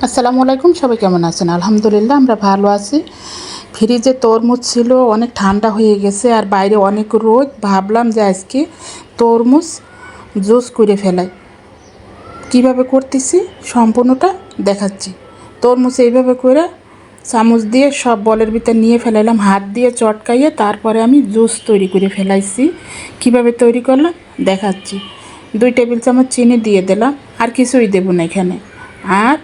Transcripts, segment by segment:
আসসালামু আলাইকুম, সবাই কেমন আছেন? আলহামদুলিল্লাহ আমরা ভালো আছি। ফ্রিজে তরমুজ ছিল, অনেক ঠান্ডা হয়ে গেছে আর বাইরে অনেক রোদ। ভাবলাম যে আজকে তরমুজ জুস করে ফেলাই। কিভাবে করতেছি সম্পূর্ণটা দেখাচ্ছি। তরমুজ এইভাবে করে চামচ দিয়ে সব বলের ভিতর নিয়ে ফেলাইলাম, হাত দিয়ে চটকাইয়ে তারপরে আমি জুস তৈরি করে ফেলাইছি। কিভাবে তৈরি করলাম দেখাচ্ছি। 2 টেবিল চামচ চিনি দিয়ে দিলাম, আর কিছুই দেবো না এখানে। আর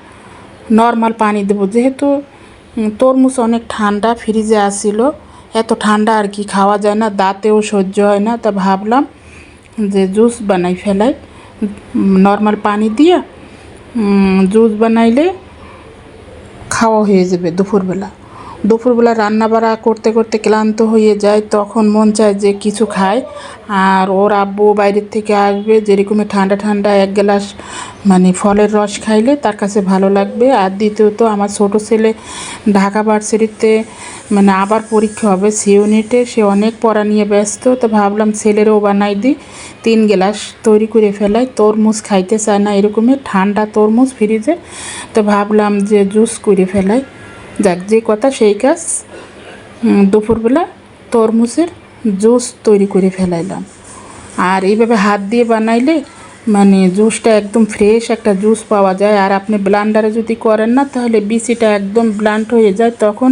নর্মাল পানি দেবো, যেহেতু তরমুজ অনেক ঠান্ডা ফ্রিজে আসিল। এত ঠান্ডা আর কি খাওয়া যায় না, দাঁতেও সহ্য হয় না। তা ভাবলাম যে জুস বানাই ফেলাই। নর্মাল পানি দিয়ে জুস বানাইলে খাওয়া হয়ে যাবে দুপুরবেলা রান্না বাড়া করতে করতে ক্লান্ত হয়ে যায়, তখন মন চায় যে কিছু খায়। আর ওর আব্বু বাইরের থেকে আসবে, যেরকমই ঠান্ডা ঠান্ডা এক গ্লাস ফলের রস খাইলে তার কাছে ভালো লাগবে। আর দ্বিতীয়ত আমার ছোট ছেলে ঢাকা ভার্সিটিতে আবার পরীক্ষা হবে, সি ইউনিটে, সে অনেক পড়া নিয়ে ব্যস্ত। তো ভাবলাম ছেলেরও বানাই দিই, 3 গ্লাস তৈরি করে ফেলাই। তরমুজ খাইতে চায় না, এরকমই ঠান্ডা তরমুজ ফ্রিজে। তো ভাবলাম যে জুস করে ফেলাই। যাক, যে কথা সেই কাজ। দুপুরবেলা তরমুজের জুস তৈরি করে ফেলাইলাম। আর এইভাবে হাত দিয়ে বানাইলে জুসটা একদম ফ্রেশ একটা জুস পাওয়া যায়। আর আপনি ব্লান্ডারে যদি করেন না, তাহলে বিচিটা একদম ব্লান্ট হয়ে যায়, তখন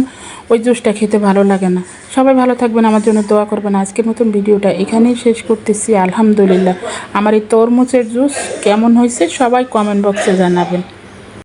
ওই জুসটা খেতে ভালো লাগে না। সবাই ভালো থাকবেন, আমার জন্য দোয়া করবেন। আজকের মতন ভিডিওটা এখানেই শেষ করতেছি। আলহামদুলিল্লাহ। আমার এই তরমুজের জুস কেমন হয়েছে সবাই কমেন্ট বক্সে জানাবেন।